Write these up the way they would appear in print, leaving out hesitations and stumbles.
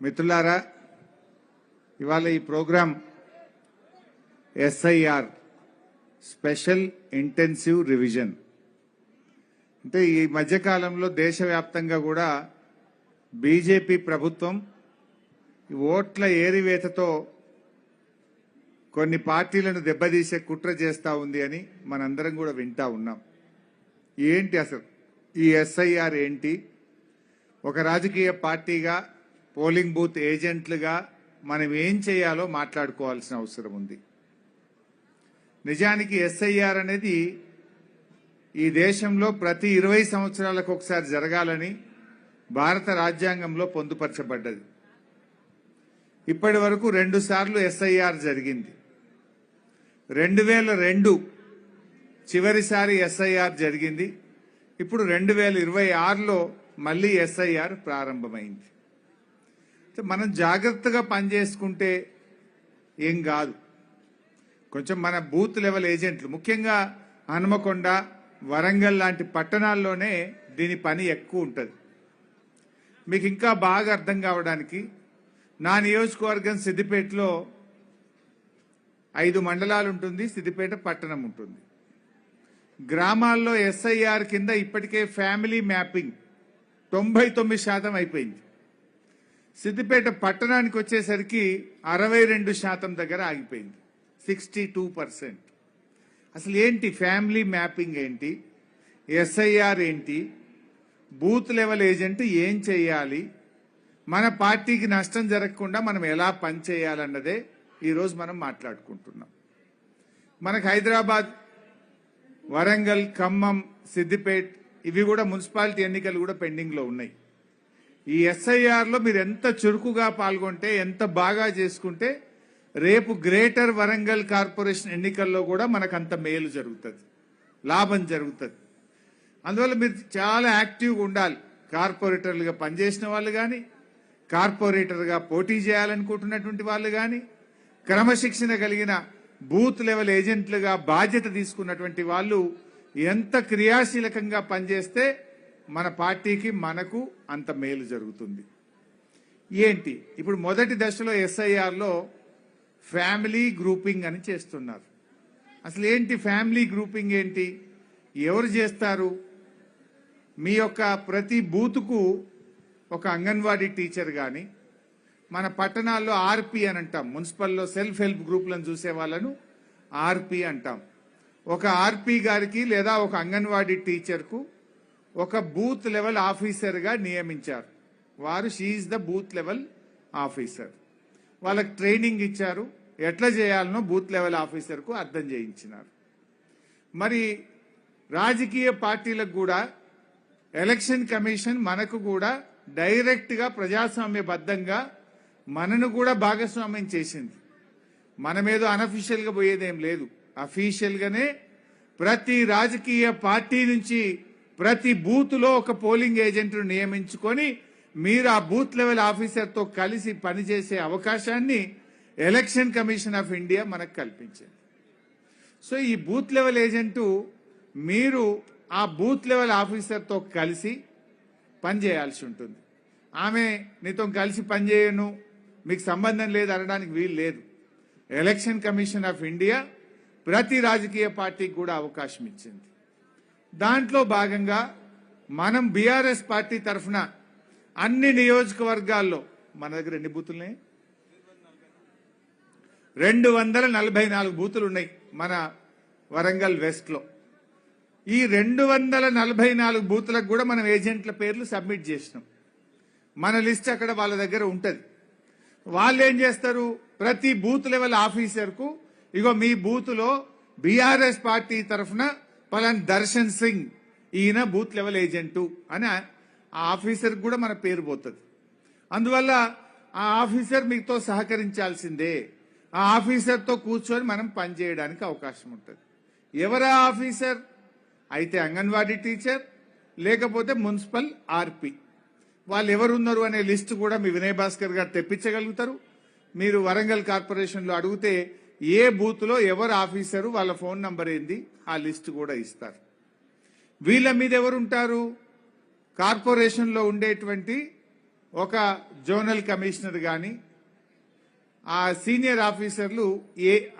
మిత్రులారా, ఇవాళ ఈ programme SIR special intensive revision అంటే ఈ మధ్యకాలంలో దేశవ్యాప్తంగా కూడా బీజేపీ ప్రభుత్వం ఓట్ల ఏరివేతతో కొన్ని పార్టీలను దెబ్బతీసే కుట్ర చేస్తూ ఉంది అని మనందరం కూడా వింటా ఉన్నాం. ఏంటి అసలు ఈ ఎస్ఐఆర్ ఏంటి? ఒక రాజకీయ పార్టీగా పోలింగ్ బూత్ ఏజెంట్లుగా మనం ఏం చేయాలో మాట్లాడుకోవాల్సిన అవసరం ఉంది. నిజానికి ఎస్ఐఆర్ అనేది ఈ దేశంలో ప్రతి 20 సంవత్సరాలకు ఒకసారి జరగాలని భారత రాజ్యాంగంలో పొందుపరచబడ్డది. ఇప్పటి వరకు 2 సార్లు ఎస్ఐఆర్ జరిగింది. 2002 చివరిసారి ఎస్ఐఆర్ జరిగింది. ఇప్పుడు 2026లో మళ్ళీ ఎస్ఐఆర్ ప్రారంభమైంది. మనం జాగ్రత్తగా పనిచేసుకుంటే ఏం కాదు. కొంచెం మన బూత్ లెవెల్ ఏజెంట్లు, ముఖ్యంగా హనుమకొండ, వరంగల్ లాంటి పట్టణాల్లోనే దీని పని ఎక్కువ ఉంటుంది. మీకు ఇంకా బాగా అర్థం కావడానికి నా నియోజకవర్గం సిద్దిపేటలో 5 మండలాలు ఉంటుంది, సిద్దిపేట పట్టణం ఉంటుంది. గ్రామాల్లో ఎస్ఐఆర్ కింద ఇప్పటికే ఫ్యామిలీ మ్యాపింగ్ 99% అయిపోయింది. సిద్దిపేట పట్టణానికి వచ్చేసరికి 62% దగ్గర ఆగిపోయింది, 62%. అసలు ఏంటి ఫ్యామిలీ మ్యాపింగ్ ఏంటి, ఎస్ఐఆర్ ఏంటి, బూత్ లెవెల్ ఏజెంట్ ఏం చేయాలి, మన పార్టీకి నష్టం జరగకుండా మనం ఎలా పనిచేయాలన్నదే ఈరోజు మనం మాట్లాడుకుంటున్నాం. మనకు హైదరాబాద్, వరంగల్, ఖమ్మం, సిద్దిపేట ఇవి కూడా మున్సిపాలిటీ ఎన్నికలు కూడా పెండింగ్లో ఉన్నాయి. ఈ ఎస్ఐఆర్లో మీరు ఎంత చురుకుగా పాల్గొంటే, ఎంత బాగా చేసుకుంటే రేపు గ్రేటర్ వరంగల్ కార్పొరేషన్ ఎన్నికల్లో కూడా మనకు అంత మేలు జరుగుతుంది, లాభం జరుగుతుంది. అందువల్ల మీరు చాలా యాక్టివ్గా ఉండాలి. కార్పొరేటర్లుగా పనిచేసిన వాళ్ళు కానీ, కార్పొరేటర్గా పోటీ చేయాలనుకుంటున్నటువంటి వాళ్ళు కానీ, క్రమశిక్షణ కలిగిన బూత్ లెవెల్ ఏజెంట్లుగా బాధ్యత తీసుకున్నటువంటి వాళ్ళు ఎంత క్రియాశీలకంగా పనిచేస్తే మన పార్టీకి, మనకు అంత మేలు జరుగుతుంది. ఏంటి ఇప్పుడు మొదటి దశలో ఎస్ఐఆర్లో ఫ్యామిలీ గ్రూపింగ్ అని చేస్తున్నారు. అసలు ఏంటి ఫ్యామిలీ గ్రూపింగ్ ఏంటి, ఎవరు చేస్తారు? మీ యొక్క ప్రతి బూతుకు ఒక అంగన్వాడీ టీచర్ కానీ, మన పట్టణాల్లో ఆర్పి అని అంటాం, మున్సిపల్లో సెల్ఫ్ హెల్ప్ గ్రూపులను చూసే వాళ్ళను ఆర్పి అంటాం. ఒక ఆర్పి గారికి లేదా ఒక అంగన్వాడీ టీచర్కు ఒక బూత్ లెవెల్ ఆఫీసర్గా నియమించారు. వారు she's the booth level officer. వాళ్ళకి ట్రైనింగ్ ఇచ్చారు, ఎట్లా చేయాలనో బూత్ లెవెల్ ఆఫీసర్కు అర్థం చేయించినారు. మరి రాజకీయ పార్టీలకు కూడా ఎలక్షన్ కమిషన్ మనకు కూడా డైరెక్ట్గా ప్రజాస్వామ్యబద్ధంగా మనను కూడా భాగస్వామ్యం చేసింది. మనమేదో అనఫీషియల్గా పోయేదేం లేదు. అఫీషియల్గానే ప్రతి రాజకీయ పార్టీ నుంచి ప్రతి బూత్లో ఒక పోలింగ్ ఏజెంట్ను నియమించుకొని మీరు ఆ బూత్ లెవెల్ ఆఫీసర్తో కలిసి పనిచేసే అవకాశాన్ని ఎలక్షన్ కమిషన్ ఆఫ్ ఇండియా మనకు కల్పించింది. సో ఈ బూత్ లెవెల్ ఏజెంటు మీరు ఆ బూత్ లెవెల్ ఆఫీసర్తో కలిసి పనిచేయాల్సి ఉంటుంది. ఆమె నీతో కలిసి పనిచేయను, మీకు సంబంధం లేదు అనడానికి వీలు లేదు. ఎలక్షన్ కమిషన్ ఆఫ్ ఇండియా ప్రతి రాజకీయ పార్టీకి కూడా అవకాశం ఇచ్చింది. దాంట్లో భాగంగా మనం బీఆర్ఎస్ పార్టీ తరఫున అన్ని నియోజకవర్గాల్లో మన దగ్గర ఎన్ని బూతులున్నాయి? 244 బూతులు ఉన్నాయి మన వరంగల్ వెస్ట్లో. ఈ 244 బూతులకు కూడా మనం ఏజెంట్ల పేర్లు సబ్మిట్ చేసినాం. మన లిస్ట్ అక్కడ వాళ్ళ దగ్గర ఉంటుంది. వాళ్ళు ఏం చేస్తారు, ప్రతి బూత్ లెవెల్ ఆఫీసర్కు ఇగో మీ బూత్లో బీఆర్ఎస్ పార్టీ తరఫున పలాన్ దర్శన్ సింగ్ ఈయన బూత్ లెవెల్ ఏజెంటు అని ఆ ఆఫీసర్ కూడా మన పేరు పోతుంది. అందువల్ల ఆ ఆఫీసర్ మీతో సహకరించాల్సిందే. ఆ ఆఫీసర్తో కూర్చొని మనం పనిచేయడానికి అవకాశం ఉంటుంది. ఎవరా ఆఫీసర్? అయితే అంగన్వాడీ టీచర్, లేకపోతే మున్సిపల్ ఆర్పి. వాళ్ళు ఎవరున్నారు అనే లిస్టు కూడా మీ వినయ్ భాస్కర్ గారు తెప్పించగలుగుతారు. మీరు వరంగల్ కార్పొరేషన్లో అడిగితే ఏ బూత్లో ఎవరు ఆఫీసరు, వాళ్ళ ఫోన్ నంబర్ ఏంది, ఆ లిస్టు కూడా ఇస్తారు. వీళ్ళ మీద ఎవరుంటారు? కార్పొరేషన్లో ఉండేటువంటి ఒక జోనల్ కమిషనర్ కానీ ఆ సీనియర్ ఆఫీసర్లు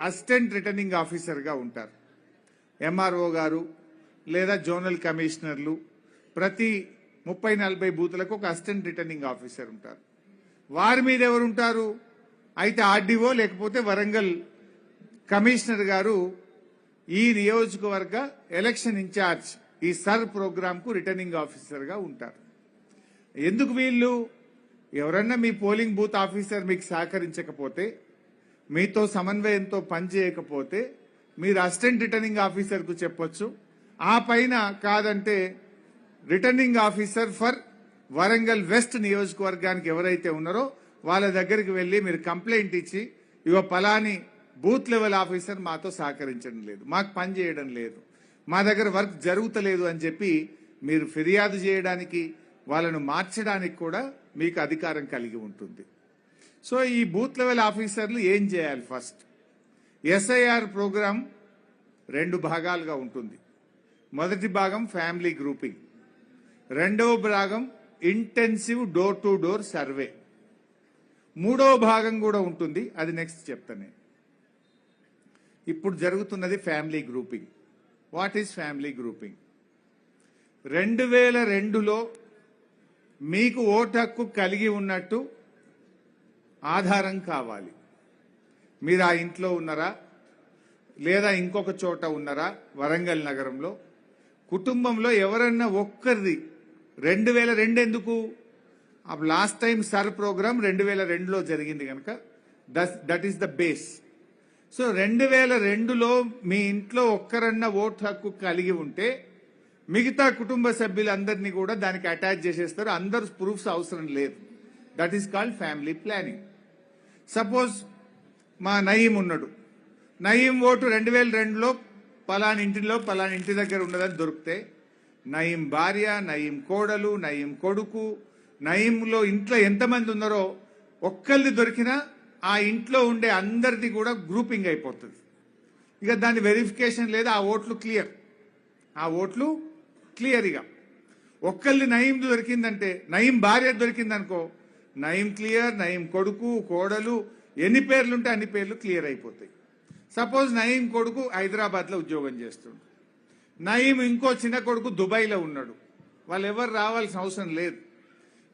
అసిస్టెంట్ రిటర్నింగ్ ఆఫీసర్గా ఉంటారు. ఎంఆర్ఓ గారు లేదా జోనల్ కమిషనర్లు ప్రతి 30-40 బూతులకు ఒక అసిస్టెంట్ రిటర్నింగ్ ఆఫీసర్ ఉంటారు. వారి మీద ఎవరు ఉంటారు? అయితే ఆర్డీఓ లేకపోతే వరంగల్ కమిషనర్ గారు ఈ నియోజకవర్గ ఎలక్షన్ ఇన్ఛార్జ్ ఈ సర్ ప్రోగ్రామ్ కు రిటర్నింగ్ ఆఫీసర్ గా ఉంటారు. ఎందుకు వీళ్ళు? ఎవరన్నా మీ పోలింగ్ బూత్ ఆఫీసర్ మీకు సహకరించకపోతే, మీతో సమన్వయంతో పనిచేయకపోతే మీరు అసిస్టెంట్ రిటర్నింగ్ ఆఫీసర్ కు చెప్పొచ్చు. ఆ పైన కాదంటే returning officer for Warangal west నియోజకవర్గానికి ఎవరైతే ఉన్నారో వాళ్ళ దగ్గరికి వెళ్లి మీరు కంప్లైంట్ ఇచ్చి, ఇగో పలాని బూత్ లెవెల్ ఆఫీసర్ మాతో సహకరించడం లేదు, మాకు పని చేయడం లేదు, మా దగ్గర వర్క్ జరుగుతలేదు అని చెప్పి మీరు ఫిర్యాదు చేయడానికి, వాళ్ళను మార్చడానికి కూడా మీకు అధికారం కలిగి ఉంటుంది. సో ఈ బూత్ లెవెల్ ఆఫీసర్లు ఏం చేయాలి? ఫస్ట్ ఎస్ఐఆర్ ప్రోగ్రాం 2 భాగాలుగా ఉంటుంది. మొదటి భాగం ఫ్యామిలీ గ్రూపింగ్, రెండవ భాగం intensive door to door survey, మూడవ భాగం కూడా ఉంటుంది, అది నెక్స్ట్ చెప్తాను. ఇప్పుడు జరుగుతున్నది family grouping. What is family grouping? 2002లో మీకు ఓటు హక్కు కలిగి ఉన్నట్టు ఆధారం కావాలి. మీరు ఆ ఇంట్లో ఉన్నారా లేదా ఇంకొక చోట ఉన్నారా? వరంగల్ నగరంలో కుటుంబంలో ఎవరన్నా ఒక్కరిది 2002 ఎందుకు? లాస్ట్ టైం సర్ ప్రోగ్రామ్ 2002లో జరిగింది కనుక that is the base. So 2002లో మీ ఇంట్లో ఒక్కరన్నా ఓటు హక్కు కలిగి ఉంటే మిగతా కుటుంబ సభ్యులందరినీ కూడా దానికి అటాచ్ చేసేస్తారు. అందరు ప్రూఫ్స్ అవసరం లేదు. That is called family planning. Suppose మా నయీం ఉన్నాడు, నయీం ఓటు 2002లో పలాని ఇంటిలో పలాని ఇంటి దగ్గర ఉన్నదని దొరికితే నయీం భార్య, నయీం కోడలు, నయీం కొడుకు, నయీంలో ఇంట్లో ఎంతమంది ఉన్నారో ఒక్కరిది దొరికినా ఆ ఇంట్లో ఉండే అందరిది కూడా గ్రూపింగ్ అయిపోతుంది. ఇక దాని వెరిఫికేషన్ లేదా, ఆ ఓట్లు క్లియర్, ఆ ఓట్లు క్లియర్. ఇక ఒక్కరిది నయీం దొరికిందంటే, నయీం భార్య దొరికిందనుకో, నయీం క్లియర్, నయీం కొడుకు, కోడలు, ఎన్ని పేర్లుంటే అన్ని పేర్లు క్లియర్ అయిపోతాయి. సపోజ్ నయీం కొడుకు హైదరాబాద్లో ఉద్యోగం చేస్తుండు, నయీం ఇంకో చిన్న కొడుకు దుబాయ్లో ఉన్నాడు, వాళ్ళు ఎవరు రావాల్సిన అవసరం లేదు.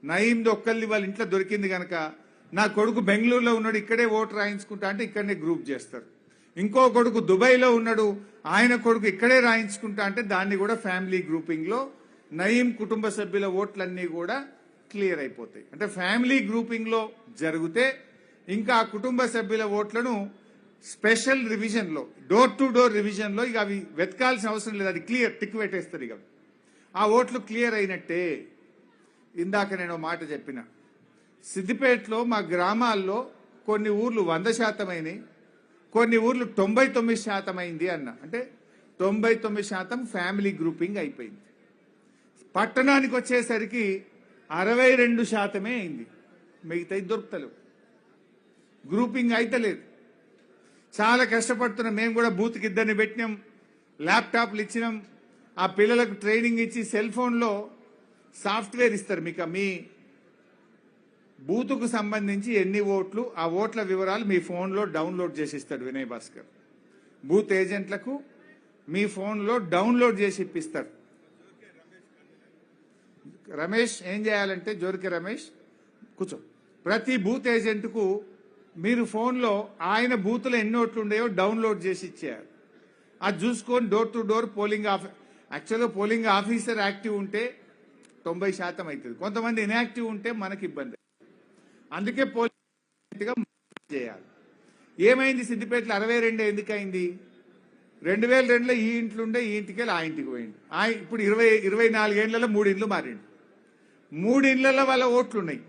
నయీంది ఒక్కరిది వాళ్ళ ఇంట్లో దొరికింది కనుక నా కొడుకు బెంగళూరులో ఉన్నాడు, ఇక్కడే ఓటు రాయించుకుంటా అంటే ఇక్కడనే గ్రూప్ చేస్తారు. ఇంకో కొడుకు దుబాయ్లో ఉన్నాడు, ఆయన కొడుకు ఇక్కడే రాయించుకుంటా అంటే దాన్ని కూడా ఫ్యామిలీ గ్రూపింగ్ లో నయీం కుటుంబ సభ్యుల ఓట్లన్నీ కూడా క్లియర్ అయిపోతాయి. అంటే ఫ్యామిలీ గ్రూపింగ్ లో జరిగితే ఇంకా ఆ కుటుంబ సభ్యుల ఓట్లను స్పెషల్ రివిజన్ లో, డోర్ టు డోర్ రివిజన్ లో ఇక అవి వెతకాల్సిన అవసరం లేదు, అది క్లియర్ టిక్ పెట్టేస్తారు. ఇక ఆ ఓట్లు క్లియర్ అయినట్టే. ఇందాక నేను మాట చెప్పిన, సిద్దిపేటలో మా గ్రామాల్లో కొన్ని ఊర్లు 100% అయినాయి, కొన్ని ఊర్లు 99% అయింది అన్న. అంటే 99% ఫ్యామిలీ గ్రూపింగ్ అయిపోయింది. పట్టణానికి వచ్చేసరికి 62% అయింది, మిగతాయి దొరుకుతలేవు, గ్రూపింగ్ అయితలేదు. చాలా కష్టపడుతున్నాం. మేము కూడా బూత్కి 2 పెట్టినాం, ల్యాప్టాప్లు ఇచ్చినాం, ఆ పిల్లలకు ట్రైనింగ్ ఇచ్చి సెల్ ఫోన్లో సాఫ్ట్వేర్ ఇస్తారు. మీకు మీ బూతుకు సంబంధించి ఎన్ని ఓట్లు, ఆ ఓట్ల వివరాలు మీ ఫోన్లో డౌన్లోడ్ చేసి ఇస్తాడు వినయ్ భాస్కర్. బూత్ ఏజెంట్లకు మీ ఫోన్లో డౌన్లోడ్ చేసి ఇప్పిస్తారు. రమేష్ ఏం చేయాలంటే, జోరికే రమేష్ కూర్చో, ప్రతి బూత్ ఏజెంట్కు మీరు ఫోన్లో ఆయన బూత్లో ఎన్ని ఓట్లు ఉండేవో డౌన్లోడ్ చేసి ఇచ్చేయాలి. అది చూసుకొని డోర్ టు డోర్ పోలింగ్ యాక్చువల్గా పోలింగ్ ఆఫీసర్ యాక్టివ్ ఉంటే 90% అవుతుంది, కొంతమంది ఇన్యాక్టివ్ ఉంటే మనకి ఇబ్బంది. అందుకే పోలింగ్ చేయాలి. ఏమైంది సిద్దిపేటలో 62 ఎందుకు అయింది? 2002లో ఈ ఇంట్లో ఉండే ఈ ఇంటికి వెళ్ళి ఆ ఇంటికి పోయింది. ఇప్పుడు 24 ఏళ్లలో 3 ఇండ్లు మారిండు, 3 ఇండ్లలో వాళ్ళ ఓట్లు ఉన్నాయి.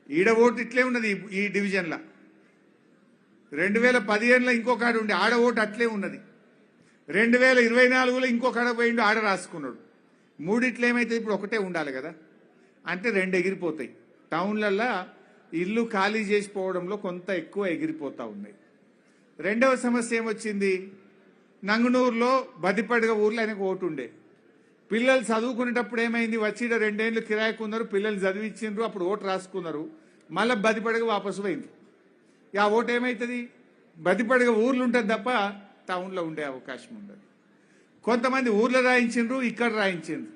ఈడ ఓటు ఇట్లే ఉన్నది ఈ డివిజన్లో. 2015లో ఇంకొక ఆడ ఉండే ఆడ ఓటు అట్లే ఉన్నది. 2024లో ఇంకొక ఆడ పోయిండు, ఆడ రాసుకున్నాడు. 3 ఇట్లా ఏమైతే ఇప్పుడు ఒకటే ఉండాలి కదా, అంటే 2 ఎగిరిపోతాయి. టౌన్లల్లో ఇల్లు ఖాళీ చేసిపోవడంలో కొంత ఎక్కువ ఎగిరిపోతా ఉన్నాయి. రెండవ సమస్య ఏమొచ్చింది? నంగునూరులో బదిపడగ ఊర్లో ఆయనకు ఓటు ఉండే, పిల్లలు చదువుకునేటప్పుడు ఏమైంది, వచ్చి 2 ఏళ్ళు కిరాయికి ఉన్నారు, పిల్లలు చదివించిండ్రు, అప్పుడు ఓటు రాసుకున్నారు, మళ్ళీ బదిపడగ వాపసు పోయింది. ఆ ఓటు ఏమవుతుంది, బదిపడగ ఊర్లు ఉంటుంది తప్ప టౌన్లో ఉండే అవకాశం ఉండదు. కొంతమంది ఊర్లో రాయించిండ్రు, ఇక్కడ రాయించిండ్రు.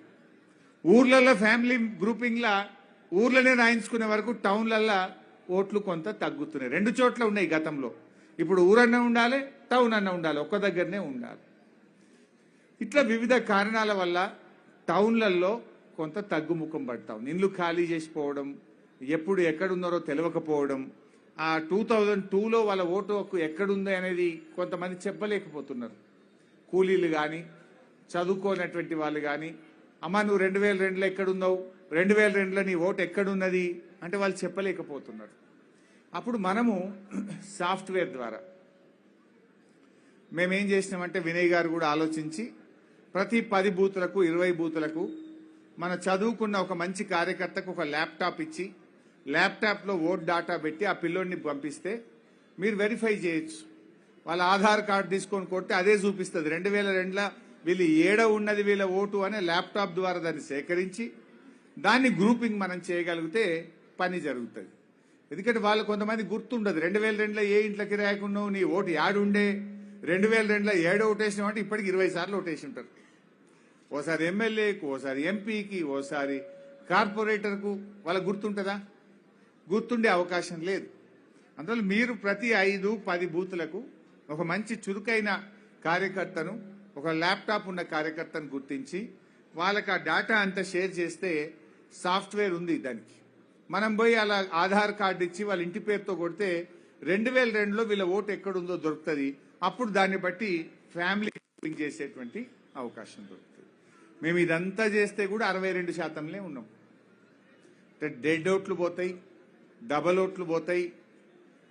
ఊర్లలో ఫ్యామిలీ గ్రూపింగ్లా ఊర్లోనే రాయించుకునే వరకు టౌన్లల్లో ఓట్లు కొంత తగ్గుతున్నాయి. 2 చోట్ల ఉన్నాయి గతంలో. ఇప్పుడు ఊరన్నా ఉండాలి, టౌన్ అన్నా ఉండాలి, ఒక్క దగ్గరనే ఉండాలి. ఇట్లా వివిధ కారణాల వల్ల టౌన్లలో కొంత తగ్గుముఖం పడతాం. ఇండ్లు ఖాళీ చేసిపోవడం, ఎప్పుడు ఎక్కడున్నారో తెలియకపోవడం, ఆ 2002లో వాళ్ళ ఓటు హక్కు ఎక్కడుంది అనేది కొంతమంది చెప్పలేకపోతున్నారు. కూలీలు కానీ చదువుకోనటువంటి వాళ్ళు కానీ, అమ్మ నువ్వు 2002లో ఎక్కడున్నావు, 2002లో నీ ఓటు ఎక్కడున్నది అంటే వాళ్ళు చెప్పలేకపోతున్నారు. అప్పుడు మనము సాఫ్ట్వేర్ ద్వారా మేమేం చేసినామంటే, వినయ్ గారు కూడా ఆలోచించి ప్రతి 10 బూతులకు 20 బూతులకు మన చదువుకున్న ఒక మంచి కార్యకర్తకు ఒక ల్యాప్టాప్ ఇచ్చి, ల్యాప్టాప్లో ఓట్ డాటా పెట్టి ఆ పిల్లోడిని పంపిస్తే మీరు వెరిఫై చేయొచ్చు. వాళ్ళ ఆధార్ కార్డు తీసుకొని కొడితే అదే చూపిస్తుంది 2002లో వీళ్ళు ఏడ ఉన్నది వీళ్ళ ఓటు అనే ల్యాప్టాప్ ద్వారా దాన్ని సేకరించి దాన్ని గ్రూపింగ్ మనం చేయగలిగితే పని జరుగుతుంది. ఎందుకంటే వాళ్ళు కొంతమంది గుర్తుండదు, 2002లో ఏ ఇంట్లో కిరాయకున్నావు, నీ ఓటు యాడుండే, 2002లో ఏడో ఓటేసినావు అంటే ఇప్పటికి 20 సార్లు ఓటేసి ఉంటారు. ఓసారి ఎమ్మెల్యేకు, ఓసారి ఎంపీకి, ఓసారి కార్పొరేటర్కు. వాళ్ళకు గుర్తుంటుందా? గుర్తుండే అవకాశం లేదు. అందువల్ల మీరు ప్రతి 5-10 బూతులకు ఒక మంచి చురుకైన కార్యకర్తను, ఒక ల్యాప్టాప్ ఉన్న కార్యకర్తను గుర్తించి వాళ్ళకి ఆ డేటా అంతా షేర్ చేస్తే సాఫ్ట్వేర్ ఉంది దానికి. మనం పోయి అలా ఆధార్ కార్డు ఇచ్చి వాళ్ళ ఇంటి పేరుతో కొడితే 2002లో వీళ్ళ ఓటు ఎక్కడుందో దొరుకుతుంది. అప్పుడు దాన్ని బట్టి ఫ్యామిలీ గ్రూపింగ్ చేసేటువంటి అవకాశం దొరుకుతుంది. మేము ఇదంతా చేస్తే కూడా 62%లే ఉన్నాం. డెడ్ ఓట్లు పోతాయి, డబల్ ఓట్లు పోతాయి,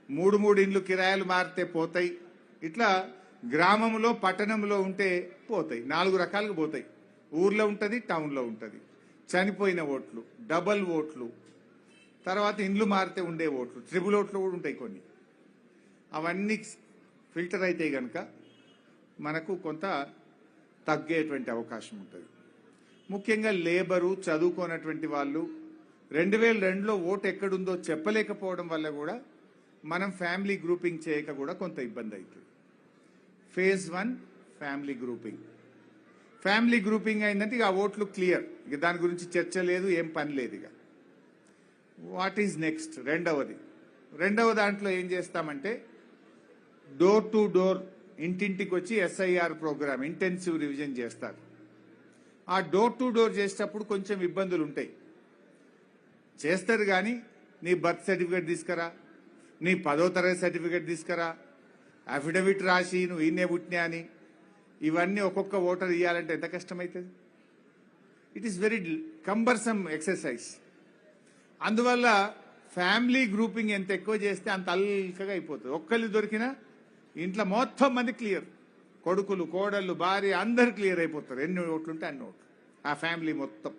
3 ఇండ్లు కిరాయిలు మారితే పోతాయి. ఇట్లా గ్రామంలో పట్టణంలో ఉంటే పోతాయి, 4 రకాలుగా పోతాయి. ఊర్లో ఉంటుంది, టౌన్లో ఉంటుంది. చనిపోయిన ఓట్లు, డబల్ ఓట్లు, తర్వాత ఇండ్లు మారితే ఉండే ఓట్లు, ట్రిపుల్ ఓట్లు కూడా ఉంటాయి కొన్ని. అవన్నీ ఫిల్టర్ అయితే కనుక మనకు కొంత తగ్గేటువంటి అవకాశం ఉంటుంది. ముఖ్యంగా లేబరు, చదువుకోనటువంటి వాళ్ళు 2002లో ఓటు ఎక్కడుందో చెప్పలేకపోవడం వల్ల కూడా మనం ఫ్యామిలీ గ్రూపింగ్ చేయక కూడా కొంత ఇబ్బంది అవుతుంది. Phase 1 family grouping. Family grouping అయిందంటే ఇక ఆ ఓట్లు క్లియర్, ఇక దాని గురించి చర్చ లేదు, ఏం పని లేదు. ఇక వాట్ ఈజ్ నెక్స్ట్? రెండవ దాంట్లో ఏం చేస్తామంటే డోర్ టు డోర్, ఇంటింటికి వచ్చి SIR ప్రోగ్రామ్ ఇంటెన్సివ్ రివిజన్ చేస్తారు. ఆ డోర్ టు డోర్ చేసేటప్పుడు కొంచెం ఇబ్బందులు ఉంటాయి. చేస్తారు కానీ నీ బర్త్ సర్టిఫికేట్ తీసుకురా, నీ 10వ తరగతి సర్టిఫికేట్ తీసుకురా, అఫిడవిట్ రాసి నువ్వు ఈయనే పుట్టినా అని, ఇవన్నీ ఒక్కొక్క ఓటర్ ఇవ్వాలంటే ఎంత కష్టమవుతుంది? It is very cumbersome exercise. అందువల్ల ఫ్యామిలీ గ్రూపింగ్ ఎంత ఎక్కువ చేస్తే అంత అల్కగా అయిపోతుంది. ఒక్కళ్ళు దొరికినా ఇంట్లో మొత్తం మంది క్లియర్, కొడుకులు, కోడళ్ళు, భార్య అందరు క్లియర్ అయిపోతారు. ఎన్ని ఓట్లుంటే అన్ని ఓట్లు ఆ ఫ్యామిలీ మొత్తం.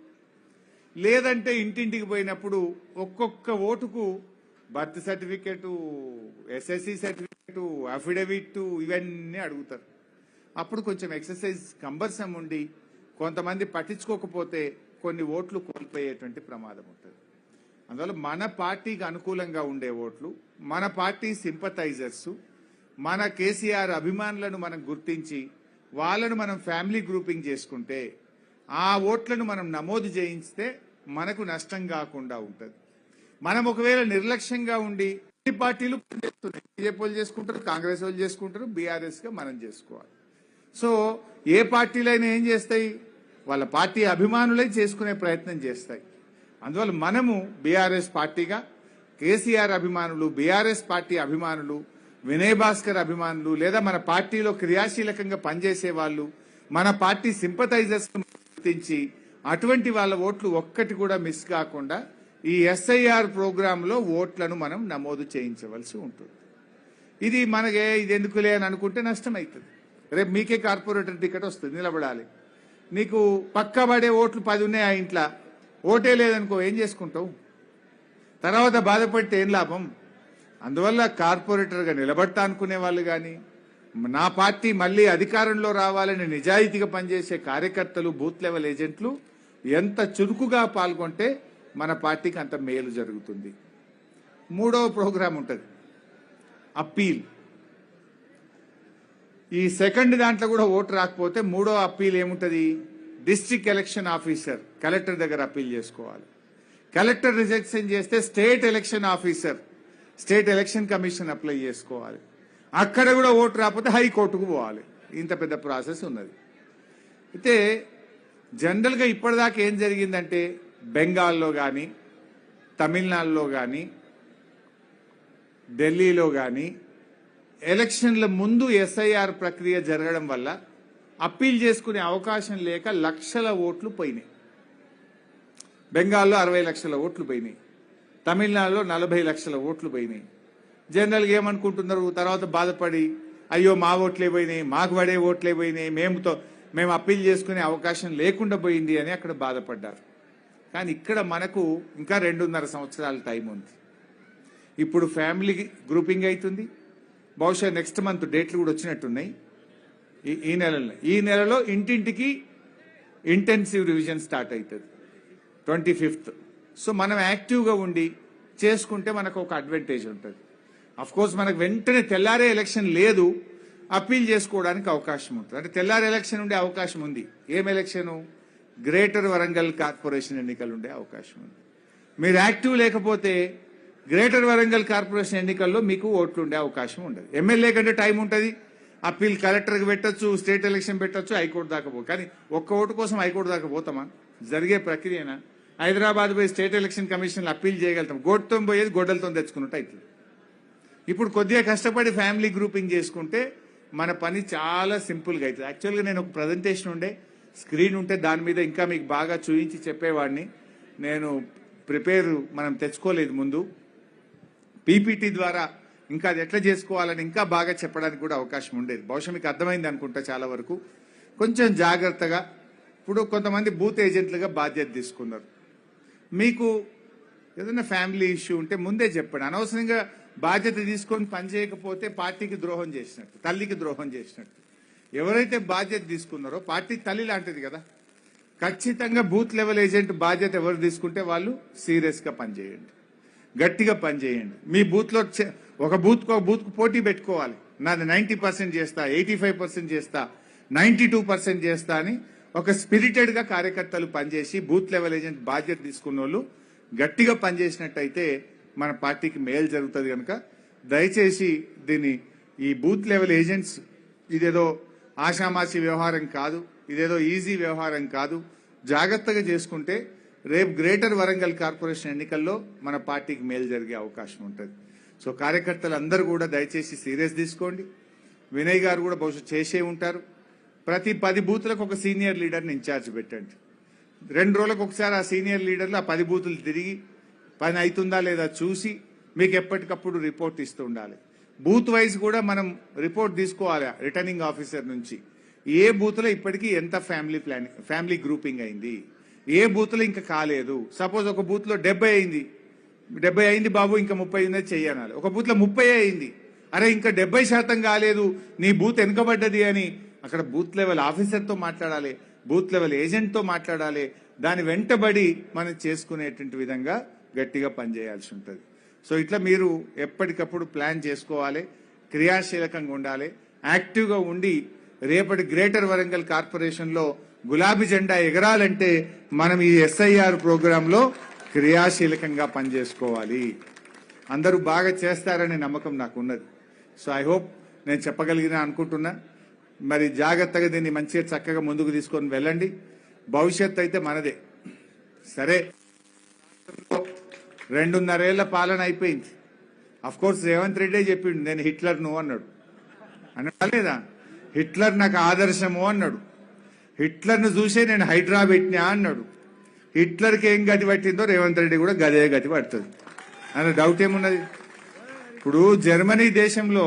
లేదంటే ఇంటింటికి పోయినప్పుడు ఒక్కొక్క ఓటుకు birth certificate, SSC certificate, affidavit ఇవన్నీ అడుగుతారు. అప్పుడు కొంచెం ఎక్సర్సైజ్ కంబర్సమ్ ఉండి కొంతమంది పట్టించుకోకపోతే కొన్ని ఓట్లు కోల్పోయేటువంటి ప్రమాదం ఉంటుంది. అందువల్ల మన పార్టీకి అనుకూలంగా ఉండే ఓట్లు, మన పార్టీ సింపథైజర్స్, మన కేసీఆర్ అభిమానులను మనం గుర్తించి వాళ్ళను మనం ఫ్యామిలీ గ్రూపింగ్ చేసుకుంటే ఆ ఓట్లను మనం నమోదు చేయిస్తే మనకు నష్టం కాకుండా ఉంటుంది. మనం ఒకవేళ నిర్లక్ష్యంగా ఉండి అన్ని పార్టీలు పనిచేస్తున్నాయి, బీజేపీ వాళ్ళు చేసుకుంటారు, కాంగ్రెస్ వాళ్ళు చేసుకుంటారు, బీఆర్ఎస్గా మనం చేసుకోవాలి. సో ఏ పార్టీలైనా ఏం చేస్తాయి, వాళ్ళ పార్టీ అభిమానులై చేసుకునే ప్రయత్నం చేస్తాయి. అందువల్ల మనము బీఆర్ఎస్ పార్టీగా కేసీఆర్ అభిమానులు, బీఆర్ఎస్ పార్టీ అభిమానులు, వినయ్ భాస్కర్ అభిమానులు, లేదా మన పార్టీలో క్రియాశీలకంగా పనిచేసే వాళ్ళు, మన పార్టీ సింపథైజర్స్ గుర్తించి అటువంటి వాళ్ళ ఓట్లు ఒక్కటి కూడా మిస్ కాకుండా ఈ SIR ప్రోగ్రాంలో ఓట్లను మనం నమోదు చేయించవలసి ఉంటుంది. ఇది మనకే ఇది ఎందుకులే అని అనుకుంటే నష్టం అవుతుంది. రేపు మీకే కార్పొరేటర్ టికెట్ వస్తుంది, నిలబడాలి. నీకు పక్కా పడే ఓట్లు 10 ఉన్నాయి, ఆ ఇంట్లో ఓటే లేదనుకో ఏం చేసుకుంటావు? తర్వాత బాధపడితే ఏం లాభం? అందువల్ల కార్పొరేటర్గా నిలబడతా అనుకునే వాళ్ళు కానీ, నా పార్టీ మళ్ళీ అధికారంలో రావాలని నిజాయితీగా పనిచేసే కార్యకర్తలు, బూత్ లెవెల్ ఏజెంట్లు ఎంత చురుకుగా పాల్గొంటే మన పార్టీకి అంత మేలు జరుగుతుంది. మూడవ ప్రోగ్రాం ఉంటుంది అప్పీల్. ఈ సెకండ్ దాంట్లో కూడా ఓటు రాకపోతే మూడో అప్పీల్ ఏముంటుంది? డిస్ట్రిక్ట్ ఎలక్షన్ ఆఫీసర్ కలెక్టర్ దగ్గర అప్పీల్ చేసుకోవాలి. కలెక్టర్ రిజెక్షన్ చేస్తే state election officer state election commission apply చేసుకోవాలి. అక్కడ కూడా ఓటు రాకపోతే హైకోర్టుకు పోవాలి. ఇంత పెద్ద ప్రాసెస్ ఉన్నది. అయితే జనరల్గా ఇప్పటిదాకా ఏం జరిగిందంటే బెంగాల్లో కానీ, తమిళనాడులో కానీ, ఢిల్లీలో కానీ ఎలక్షన్ల ముందు ఎస్ఐఆర్ ప్రక్రియ జరగడం వల్ల అప్పీల్ చేసుకునే అవకాశం లేక లక్షల ఓట్లు పోయినాయి. బెంగాల్లో 60 లక్షల ఓట్లు పోయినాయి, తమిళనాడులో 40 లక్షల ఓట్లు పోయినాయి. జనరల్గా ఏమనుకుంటున్నారు, తర్వాత బాధపడి అయ్యో మా ఓట్లే పోయినాయి, మాకు పడే ఓట్లే పోయినాయి, మేము అప్పీల్ చేసుకునే అవకాశం లేకుండా పోయింది అని అక్కడ బాధపడ్డారు. కానీ ఇక్కడ మనకు ఇంకా 2.5 సంవత్సరాల టైం ఉంది. ఇప్పుడు ఫ్యామిలీ గ్రూపింగ్ అవుతుంది. బహుశా నెక్స్ట్ మంత్ డేట్లు కూడా వచ్చినట్టున్నాయి. ఈ నెలలో ఇంటింటికి ఇంటెన్సివ్ రివిజన్ స్టార్ట్ అవుతుంది 25th. సో మనం యాక్టివ్గా ఉండి చేసుకుంటే మనకు ఒక అడ్వాంటేజ్ ఉంటుంది. అఫ్ కోర్స్ మనకు వెంటనే తెల్లారే ఎలక్షన్ లేదు, అప్పీల్ చేసుకోవడానికి అవకాశం ఉంటుంది. అంటే తెల్లారే ఎలక్షన్ ఉండే అవకాశం ఉంది. ఏం ఎలక్షను? గ్రేటర్ వరంగల్ కార్పొరేషన్ ఎన్నికలు ఉండే అవకాశం ఉంది. మీరు యాక్టివ్ లేకపోతే గ్రేటర్ వరంగల్ కార్పొరేషన్ ఎన్నికల్లో మీకు ఓట్లు ఉండే అవకాశం ఉండదు. ఎమ్మెల్యే కంటే టైం ఉంటుంది. అప్పీల్ కలెక్టర్కి పెట్టచ్చు, స్టేట్ ఎలక్షన్ పెట్టచ్చు, హైకోర్టు దాకా కానీ ఒక్క ఓటు కోసం హైకోర్టు దాకా పోతామా? జరిగే ప్రక్రియనా? హైదరాబాద్ పోయి స్టేట్ ఎలక్షన్ కమిషన్లో అప్పీల్ చేయగలుగుతాం. గోడ్తో పోయేది గొడ్డలతో తెచ్చుకున్నట్టు అవుతుంది. ఇప్పుడు కొద్దిగా కష్టపడి ఫ్యామిలీ గ్రూపింగ్ చేసుకుంటే మన పని చాలా సింపుల్గా అవుతుంది. యాక్చువల్గా నేను ఒక ప్రజెంటేషన్ ఉండే, స్క్రీన్ ఉంటే దాని మీద ఇంకా మీకు బాగా చూపించి చెప్పేవాడిని. నేను మనం తెచ్చుకోలేదు ముందు. పీపీటీ ద్వారా ఇంకా అది ఎట్లా చేసుకోవాలని ఇంకా బాగా చెప్పడానికి కూడా అవకాశం ఉండేది. బహుశా మీకు అర్థమైంది అనుకుంటా చాలా వరకు. కొంచెం జాగ్రత్తగా ఇప్పుడు కొంతమంది బూత్ ఏజెంట్లుగా బాధ్యత తీసుకున్నారు. మీకు ఏదైనా ఫ్యామిలీ ఇష్యూ ఉంటే ముందే చెప్పండి. అనవసరంగా బాధ్యత తీసుకొని పనిచేయకపోతే పార్టీకి ద్రోహం చేసినట్టు, తల్లికి ద్రోహం చేసినట్టు. ఎవరైతే బాధ్యత తీసుకున్నారో పార్టీ తల్లి లాంటిది కదా, ఖచ్చితంగా బూత్ లెవెల్ ఏజెంట్ బాధ్యత ఎవరు తీసుకుంటే వాళ్ళు సీరియస్గా పనిచేయండి, గట్టిగా పనిచేయండి. మీ బూత్లో ఒక బూత్కు పోటీ పెట్టుకోవాలి. నాది 90% చేస్తా, 85% చేస్తా, 92% చేస్తా అని ఒక స్పిరిటెడ్గా కార్యకర్తలు పనిచేసి బూత్ లెవెల్ ఏజెంట్ బాధ్యత తీసుకున్న వాళ్ళు గట్టిగా పనిచేసినట్టయితే మన పార్టీకి మేలు జరుగుతుంది. కనుక దయచేసి ఈ బూత్ లెవెల్ ఏజెంట్స్ ఇదేదో ఆషామాషి వ్యవహారం కాదు, ఇదేదో ఈజీ వ్యవహారం కాదు. జాగ్రత్తగా చేసుకుంటే రేపు గ్రేటర్ వరంగల్ కార్పొరేషన్ ఎన్నికల్లో మన పార్టీకి మేలు జరిగే అవకాశం ఉంటుంది. సో కార్యకర్తలు అందరూ కూడా దయచేసి సీరియస్ తీసుకోండి. వినయ్ గారు కూడా బహుశా చేసే ఉంటారు. ప్రతి 10 బూతులకు ఒక సీనియర్ లీడర్ని ఇన్ఛార్జ్ పెట్టండి. 2 రోజులకు ఒకసారి ఆ సీనియర్ లీడర్లు ఆ 10 బూతులు తిరిగి పని అవుతుందా లేదా చూసి మీకు ఎప్పటికప్పుడు రిపోర్ట్ ఇస్తూ ఉండాలి. బూత్ వైజ్ కూడా మనం రిపోర్ట్ తీసుకోవాలి రిటర్నింగ్ ఆఫీసర్ నుంచి. ఏ బూత్లో ఇప్పటికీ ఎంత ఫ్యామిలీ గ్రూపింగ్ అయింది, ఏ బూత్లో ఇంకా కాలేదు. సపోజ్ ఒక బూత్లో 70 అయింది బాబు, ఇంకా 30 ఉన్నది చెయ్యనాలి. ఒక బూత్లో 30 అయింది, అరే ఇంకా 70% కాలేదు, నీ బూత్ వెనుకబడ్డది అని అక్కడ బూత్ లెవెల్ ఆఫీసర్తో మాట్లాడాలి, బూత్ లెవెల్ ఏజెంట్తో మాట్లాడాలి. దాని వెంటబడి మనం చేసుకునేటువంటి విధంగా గట్టిగా పనిచేయాల్సి ఉంటుంది. సో ఇట్లా మీరు ఎప్పటికప్పుడు ప్లాన్ చేసుకోవాలి, క్రియాశీలకంగా ఉండాలి, యాక్టివ్గా ఉండి రేపటి గ్రేటర్ వరంగల్ కార్పొరేషన్లో గులాబీ జెండా ఎగరాలంటే మనం ఈ ఎస్ఐఆర్ ప్రోగ్రాంలో క్రియాశీలకంగా పనిచేసుకోవాలి. అందరూ బాగా చేస్తారనే నమ్మకం నాకు ఉన్నది. సో ఐ హోప్ నేను చెప్పగలిగిన అనుకుంటున్నా. మరి జాగ్రత్తగా దీన్ని మంచిగా చక్కగా ముందుకు తీసుకొని వెళ్ళండి. భవిష్యత్తు అయితే మనదే. సరే, 2.5 ఏళ్ల పాలన అయిపోయింది. అఫ్ కోర్స్ రేవంత్ రెడ్డి చెప్పిండు నేను హిట్లర్ను అన్నాడు. అనలేదా? హిట్లర్ నాకు ఆదర్శము అన్నాడు. హిట్లర్ను చూసే నేను హైడ్రా పెట్టినా అన్నాడు. హిట్లర్కి ఏం గతి పట్టిందో రేవంత్ రెడ్డి కూడా గదే గతి పడుతుంది అన్న డౌట్ ఏమున్నది? ఇప్పుడు జర్మనీ దేశంలో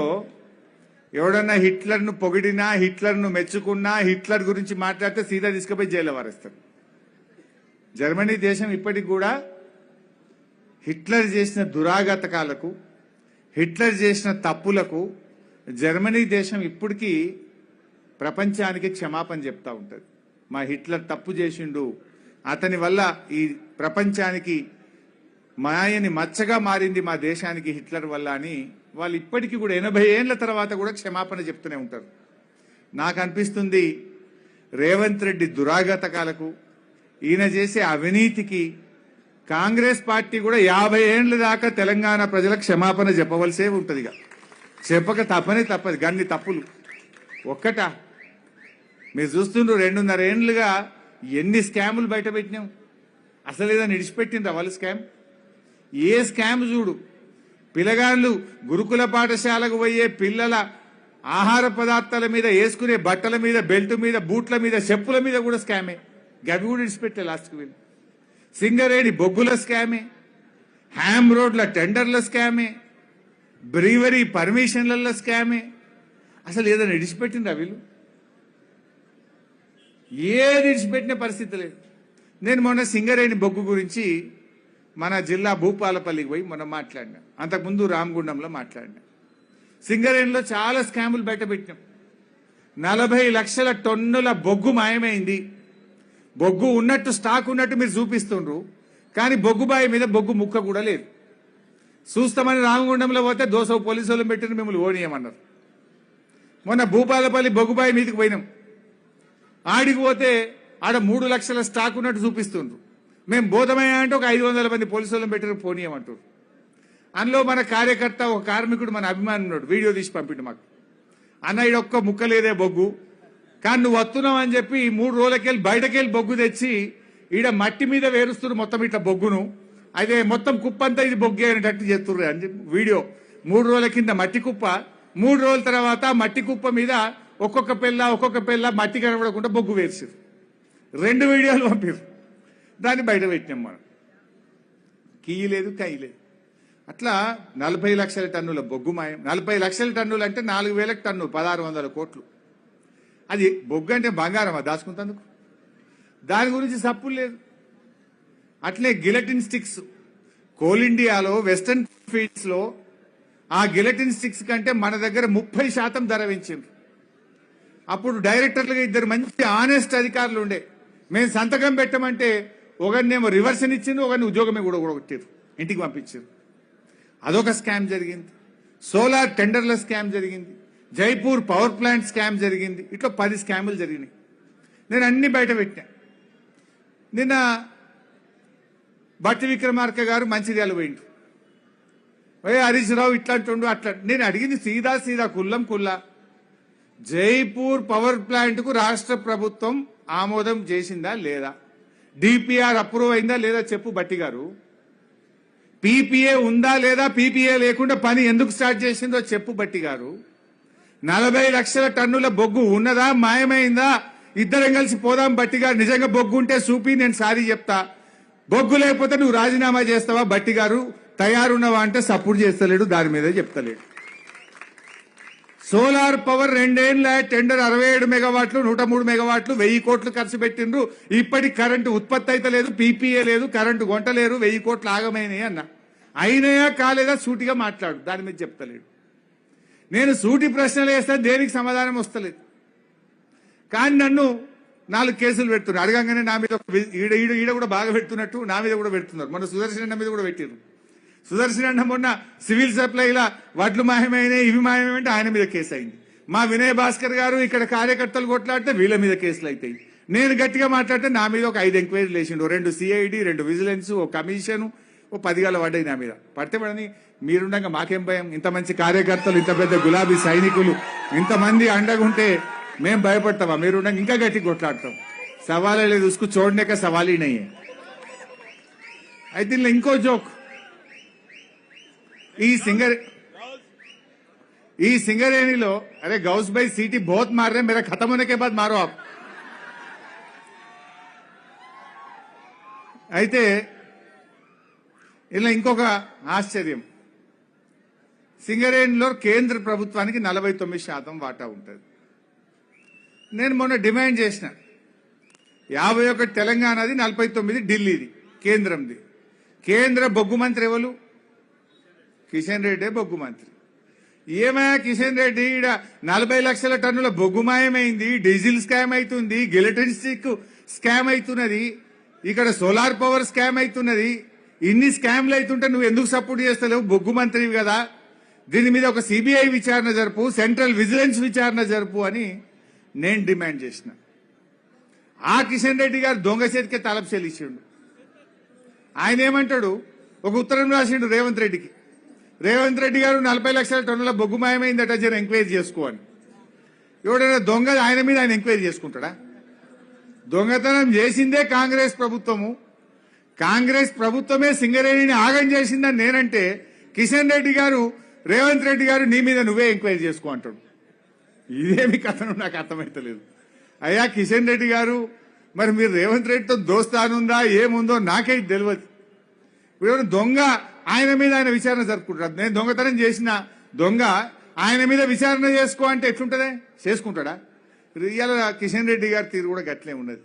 ఎవడన్నా హిట్లర్ను పొగిడినా, హిట్లర్ను మెచ్చుకున్నా, హిట్లర్ గురించి మాట్లాడితే సీదా తీసుకుపోయి జైల్లో వారేస్తారు. జర్మనీ దేశం ఇప్పటికి కూడా హిట్లర్ చేసిన దురాగతకాలకు, హిట్లర్ చేసిన తప్పులకు జర్మనీ దేశం ఇప్పటికీ ప్రపంచానికి క్షమాపణ చెప్తా ఉంటుంది. మా హిట్లర్ తప్పు చేసిండు, అతని వల్ల ఈ ప్రపంచానికి మాయని మచ్చగా మారింది మా దేశానికి హిట్లర్ వల్ల అని వాళ్ళు ఇప్పటికీ కూడా 80 ఏళ్ల తర్వాత కూడా క్షమాపణ చెప్తూనే ఉంటారు. నాకు అనిపిస్తుంది రేవంత్ రెడ్డి దురాగతకాలకు, ఈయన చేసే అవినీతికి కాంగ్రెస్ పార్టీ కూడా 50 ఏళ్ల దాకా తెలంగాణ ప్రజలకు క్షమాపణ చెప్పవలసే ఉంటుంది. చెప్పక తప్పదు. గన్ని తప్పులు ఒక్కటా మీరు చూస్తుండ్రు 2.5 ఏళ్లుగా ఎన్ని స్కాములు బయట పెట్టినాం. అసలు ఏదైనా ఇడిచిపెట్టిండ్రా వాళ్ళు స్కామ్? ఏ స్కామ్ చూడు, పిల్లగాళ్ళు గురుకుల పాఠశాలకు పోయే పిల్లల ఆహార పదార్థాల మీద, వేసుకునే బట్టల మీద, బెల్ట్ మీద, బూట్ల మీద, చెప్పుల మీద కూడా స్కామే. గవి కూడా ఇడిచిపెట్టే లాస్ట్కి వెళ్ళి. సింగరేణి బొగ్గుల స్కామే, హ్యామ్ రోడ్ల టెండర్ల స్కామే, బ్రీవరీ పర్మిషన్ల స్కామే. అసలు ఏదైనా ఇడిచిపెట్టిండ్రా వీళ్ళు? ఏది ఇడిచిపెట్టిన పరిస్థితి లేదు. నేను మొన్న సింగరేణి బొగ్గు గురించి మన జిల్లా భూపాలపల్లికి పోయి మొన్న మాట్లాడినా, అంతకుముందు రామగుండంలో మాట్లాడినా. సింగరేణిలో చాలా స్కాములు బయట పెట్టినాం. 40 లక్షల టన్నుల బొగ్గు మాయమైంది. బొగ్గు ఉన్నట్టు, స్టాక్ ఉన్నట్టు మీరు చూపిస్తుండ్రు, కానీ బొగ్గుబాయి మీద బొగ్గు ముక్క కూడా లేదు. చూస్తామని రామగుండంలో పోతే దోస పోలీసు వాళ్ళు పెట్టిన మిమ్మల్ని ఓనియమన్నారు. మొన్న భూపాలపల్లి బొగ్గుబాయి మీదకి పోయినాం. ఆడికి పోతే ఆడ 3 లక్షల స్టాక్ ఉన్నట్టు చూపిస్తుండ్రు. మేము బోధమయ్యా అంటే ఒక 500 మంది పోలీసు వాళ్ళని పెట్టిన పోనీయమంటారు. అందులో మన కార్యకర్త, ఒక కార్మికుడు, మన అభిమాని ఉన్నాడు, వీడియో తీసి పంపిండు మాకు. అన్న ఈడొక్క ముక్క లేదే బొగ్గు, కానీ నువ్వు వస్తున్నావు అని చెప్పి 3 రోజులకెళ్ళి బయటకెళ్ళి బొగ్గు తెచ్చి ఈడ మట్టి మీద వేరుస్తున్నారు మొత్తం ఇట్లా బొగ్గును. అయితే మొత్తం కుప్ప అంతా ఇది బొగ్గే అనేటట్టు చేస్తుర్రు అని చెప్పి వీడియో. 3 రోజుల కింద మట్టి కుప్ప, 3 రోజుల తర్వాత మట్టి కుప్ప మీద ఒక్కొక్క పిల్ల మట్టి కనబడకుండా బొగ్గు వేర్చారు. 2 వీడియోలు పంపారు. దాన్ని బయట పెట్టినాం మనం. కీ లేదు, కై లేదు. అట్లా 40 లక్షల టన్నుల బొగ్గు మాయం. 40 లక్షల టన్నులు అంటే 4,000 టన్ను, 1,600 కోట్లు. అది బొగ్గు అంటే బంగారమా దాచుకుంటందుకు? దాని గురించి సప్పులు లేదు. అట్లే గిలటిన్ స్టిక్స్, కోల్ ఇండియాలో వెస్టర్న్ ఫీల్డ్స్ లో ఆ గిలటిన్ స్టిక్స్ కంటే మన దగ్గర 30% ధర పెంచిండ్రు. అప్పుడు డైరెక్టర్లుగా 2 మంచి ఆనెస్ట్ అధికారులు ఉండే. మేము సంతకం పెట్టమంటే ఒకరినేమో రివర్సన్ ఇచ్చిండ్రు, ఒకరిని ఉద్యోగమే కూడా కొట్టారు, ఇంటికి పంపించారు. అదొక స్కామ్ జరిగింది. సోలార్ టెండర్ల స్కామ్ జరిగింది. జైపూర్ పవర్ ప్లాంట్ స్కామ్ జరిగింది. ఇట్లా 10 స్కాములు జరిగినాయి. నేను అన్ని బయట పెట్టా. నిన్న బట్టి విక్రమార్క గారు మంచిర్యాల పోయిండు. హరీష్ రావు ఇట్లాంటి అట్లా. నేను అడిగింది సీదా కుల్లా, జైపూర్ పవర్ ప్లాంట్ కు రాష్ట్ర ప్రభుత్వం ఆమోదం చేసిందా లేదా? డిపిఆర్ అప్రూవ్ అయిందా లేదా చెప్పు బట్టి గారు. పీపీఏ ఉందా లేదా? పీపీఏ లేకుండా పని ఎందుకు స్టార్ట్ చేసిందో చెప్పు బట్టి గారు. 40 లక్షల టన్నుల బొగ్గు ఉన్నదా, మాయమైందా? ఇద్దరం కలిసి పోదాం బట్టి గారు. నిజంగా బొగ్గు ఉంటే చూపి, నేను సారీ చెప్తా. బొగ్గు లేకపోతే నువ్వు రాజీనామా చేస్తావా బట్టి గారు? తయారున్నావా అంటే సపోర్ట్ చేస్తలేడు, దాని మీదే చెప్తలేడు. సోలార్ పవర్ 2 ఏళ్ల టెండర్ 67 మెగావాట్లు, 103 మెగావాట్లు, 1000 కోట్లు ఖర్చు పెట్టిండ్రు. ఇప్పటికి కరెంటు ఉత్పత్తి అయితే లేదు, పీపీఏ లేదు, కరెంటు కొంటలేరు, 1000 కోట్లు ఆగమైనాయి అన్న. అయినాయా కాలేదా సూటిగా మాట్లాడు, దాని మీద చెప్తలేడు. నేను సూటి ప్రశ్నలు వేస్తే దేనికి సమాధానం వస్తలేదు. కానీ నన్ను 4 కేసులు పెడుతున్నారు. అడగంగానే నా మీద ఈడ కూడా బాగా పెడుతున్నట్టు నా మీద కూడా పెడుతున్నారు. మొన్న సుదర్శన్ అన్న మీద కూడా పెట్టారు. సుదర్శన్ అన్న మొన్న సివిల్ సప్లైలా వడ్లు మాయమైనాయి, ఇవి మాయమైంటే ఆయన మీద కేసు అయింది. మా వినయ్ భాస్కర్ గారు ఇక్కడ కార్యకర్తలు కొట్లాడితే వీళ్ళ మీద కేసులు అవుతాయి. నేను గట్టిగా మాట్లాడితే నా మీద ఒక 5 ఎంక్వైరీలు వేసిండు. 2 సిఐడి, 2 విజిలెన్స్, ఓ కమిషన్, ఓ 10 గల పడ్డాయి నా మీద. పడితే పడని, మీరుండగా మాకేం భయం? ఇంత మంచి కార్యకర్తలు, ఇంత పెద్ద గులాబీ సైనికులు, ఇంతమంది అండగా ఉంటే మేము భయపడతామా? మీరుండగా ఇంకా గట్టిగా కొట్లాడతాం. సవాలే లేదు, ఉసుకు చూడనే కా సవాల్ నయ్యే. అయితే ఇలా ఇంకో జోక్. ఈ సింగరేణిలో अरे गौस भाई सीटी बहुत मार रहे, मेरा खत्म होने के बाद मारो आप. అయితే ఇలా ఇంకొక ఆశ్చర్యం. సింగరేణిలో కేంద్ర ప్రభుత్వానికి 49% వాటా ఉంటుంది. నేను మొన్న డిమాండ్ చేసిన 51 తెలంగాణది, 49 ఢిల్లీది, కేంద్రంది. కేంద్ర బొగ్గు మంత్రి ఎవరు? కిషన్ రెడ్డి బొగ్గు మంత్రి. ఏమయ్యా కిషన్ రెడ్డి ఈడ 40 లక్షల టన్నుల బొగ్గు మాయమైంది, డీజిల్ స్కామ్ అవుతుంది, గిలెటిన్ స్టిక్ స్కామ్ అవుతున్నది, ఇక్కడ సోలార్ పవర్ స్కామ్ అవుతున్నది. ఇన్ని స్కామ్లు అవుతుంటే నువ్వు ఎందుకు సపోర్ట్ చేస్తలేవు? బొగ్గు మంత్రివి కదా, దీని మీద ఒక సిబిఐ విచారణ జరుపు, సెంట్రల్ విజిలెన్స్ విచారణ జరుపు అని నేను డిమాండ్ చేసిన. ఆ కిషన్ రెడ్డి గారు దొంగ చేతికే తలపు చెల్లించిండు. ఆయన ఏమంటాడు, ఒక ఉత్తరం రాసిండు రేవంత్ రెడ్డికి. రేవంత్ రెడ్డి గారు 40 లక్షల టన్నుల బొగ్గు మాయమైందట, జర ఎంక్వైరీ చేసుకో అని. ఎవడైనా దొంగ ఆయన మీద ఆయన ఎంక్వైరీ చేసుకుంటాడా? దొంగతనం చేసిందే కాంగ్రెస్ ప్రభుత్వము. కాంగ్రెస్ ప్రభుత్వమే సింగరేణిని ఆగం చేసిందని నేనంటే కిషన్ రెడ్డి గారు, రేవంత్ రెడ్డి గారు నీ మీద నువ్వే ఎంక్వైరీ చేసుకో అంటాడు. ఇదేమి కథను నాకు అర్థమైతలేదు. అయ్యా కిషన్ రెడ్డి గారు, మరి మీరు రేవంత్ రెడ్డితో దోస్తానుందా ఏముందో నాకే తెలియదు. ఇప్పుడు దొంగ ఆయన మీద ఆయన విచారణ జరుపుకుంటాడు. నేను దొంగతనం చేసిన దొంగ ఆయన మీద విచారణ చేసుకో అంటే ఎట్లుంటదే? చేసుకుంటాడా? ఇవాళ కిషన్ రెడ్డి గారి తీరు కూడా గట్లే ఉన్నది.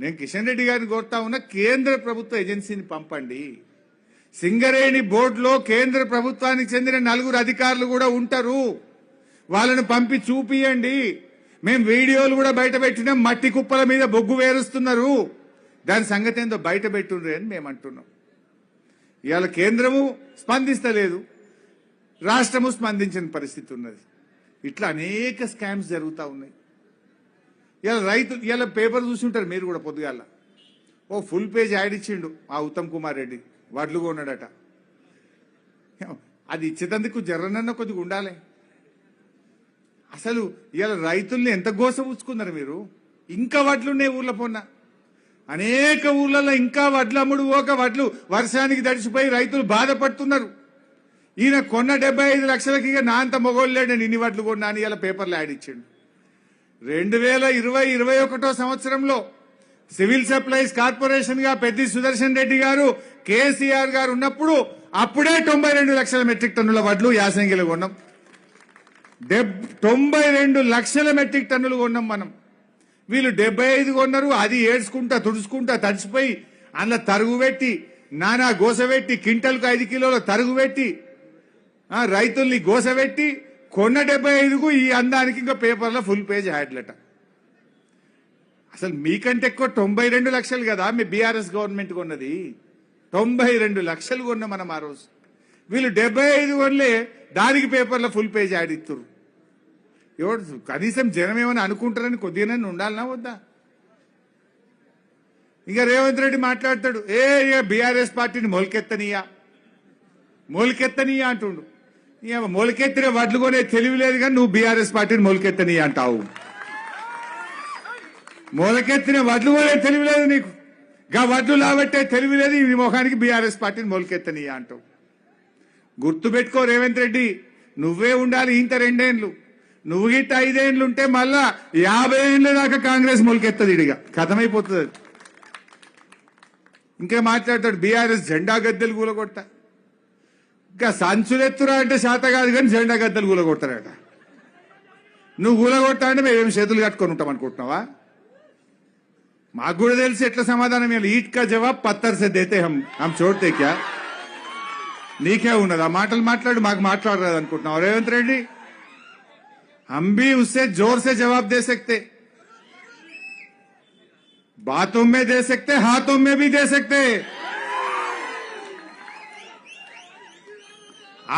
నేను కిషన్ రెడ్డి గారిని కోరుతా ఉన్నా, కేంద్ర ప్రభుత్వ ఏజెన్సీని పంపండి. సింగరేణి బోర్డులో కేంద్ర ప్రభుత్వానికి చెందిన 4 అధికారులు కూడా ఉంటారు. వాళ్ళను పంపి చూపియండి. మేము వీడియోలు కూడా బయట పెట్టినాం, మట్టి కుప్పల మీద బొగ్గు వేరుస్తున్నారు, దాని సంగతి ఏందో బయట పెట్టుండ్రి అని మేము అంటున్నాం. ఇవాళ కేంద్రము స్పందిస్తలేదు, రాష్ట్రము స్పందించిన పరిస్థితి ఉన్నది. ఇట్లా అనేక స్కామ్స్ జరుగుతూ ఉన్నాయి. ఇలా రైతులు ఇలా పేపర్ చూసుంటారు మీరు కూడా. పొద్దుగాల ఓ ఫుల్ పేజ్ యాడ్ ఇచ్చిండు ఆ ఉత్తమ్ కుమార్ రెడ్డి, వడ్లు కొన్నాడట. అది ఇచ్చేటందుకు జర్రనన్న కొద్దిగా ఉండాలి. అసలు ఇలా రైతుల్ని ఎంత గోసపుచ్చుకున్నారు మీరు. ఇంకా వడ్లున్నాయి ఊర్ల పొన్న, అనేక ఊర్లలో ఇంకా వడ్లు అమ్ముడు పోక వడ్లు వర్షానికి తడిచిపోయి రైతులు బాధపడుతున్నారు. ఈయన కొన్న 75 లక్షలకి ఇక నా అంత మొగోళ్ళు లేడు, నేను ఇన్ని వడ్లు కొన్నా అని ఇలా పేపర్లు యాడ్ ఇచ్చిండు. 2020-21 సంవత్సరంలో సివిల్ సప్లైస్ కార్పొరేషన్ గా పెద్ది సుదర్శన్ రెడ్డి గారు, కేసీఆర్ గారు ఉన్నప్పుడు అప్పుడే 92 లక్షల మెట్రిక్ టన్నుల వడ్లు యాసంగిలో కొన్నాం. 92 లక్షల మెట్రిక్ టన్నులు కొన్నాం మనం. వీళ్ళు 75 కొన్నారు. అది ఏడ్చుకుంటా తుడుచుకుంటా తడిచిపోయి అందులో తరుగు పెట్టి, నానా గోసపెట్టి, క్వింటల్కు 5 కిలోల తరుగు పెట్టి, రైతుల్ని గోసపెట్టి కొన్న 75కు ఈ అందానికి ఇంకా పేపర్లో ఫుల్ పేజ్ హ్యాడ్లట. అసలు మీకంటే ఎక్కువ 92 లక్షలు కదా మీ బీఆర్ఎస్ గవర్నమెంట్ కొన్నది. 92 లక్షలు కొన్నాం మనం ఆ రోజు. వీళ్ళు 75 కొనలే, దానికి పేపర్లో ఫుల్ పేజ్ యాడ్ ఇస్తారు. ఎవరు కనీసం జనం ఏమని అనుకుంటారని కొద్దిగానే ఉండాలనా వద్దా? ఇంకా రేవంత్ రెడ్డి మాట్లాడతాడు, బీఆర్ఎస్ పార్టీని మొలకెత్తనీయా అంటుండు. మొలకెత్తిన వడ్లు కొనే తెలివి లేదు కానీ నువ్వు బీఆర్ఎస్ పార్టీని మొలకెత్తనీయా అంటావు. మొలకెత్తిన వడ్లు కొనే తెలివి లేదు నీకు, గా వడ్లు లాబట్టే తెలివి లేదు, ఈ మొఖానికి బీఆర్ఎస్ పార్టీని మొలకెత్తనీయా అంటావు. గుర్తుపెట్టుకో రేవంత్ రెడ్డి, నువ్వే ఉండాలి ఇంత 2 ఏళ్లు. నువ్వు గిట్ట 5 ఏళ్లు ఉంటే మళ్ళా 50 ఏళ్ల దాకా కాంగ్రెస్ మొలకెత్తది. ఇడిగా కథమైపోతుంది. ఇంకా మాట్లాడతాడు బీఆర్ఎస్ జెండా గద్దెలు కూలగొడతా. ఇంకా సంచులెత్తురా అంటే శాత కాదు కానీ జెండా గద్దెలు కూలగొడతారట. నువ్వు కూలగొడతా అంటే మేము చేతులు కట్టుకొని ఉంటాం అనుకుంటున్నావా? మాకు కూడా తెలిసి ఎట్లా సమాధానం ఇవ్వాలి. ఈట్ కా జవాబ్ పత్తర్ సే దేతే హమ్ చోడ్తే క్యా. నీకే ఉన్నది ఆ మాటలు మాట్లాడు, మాకు మాట్లాడరాదు అనుకుంటున్నావు రేవంత్ రెడ్డి? हम भी उससे जोर से जवाब दे सकते, बातों में दे सकते, हाथों में भी दे सकते.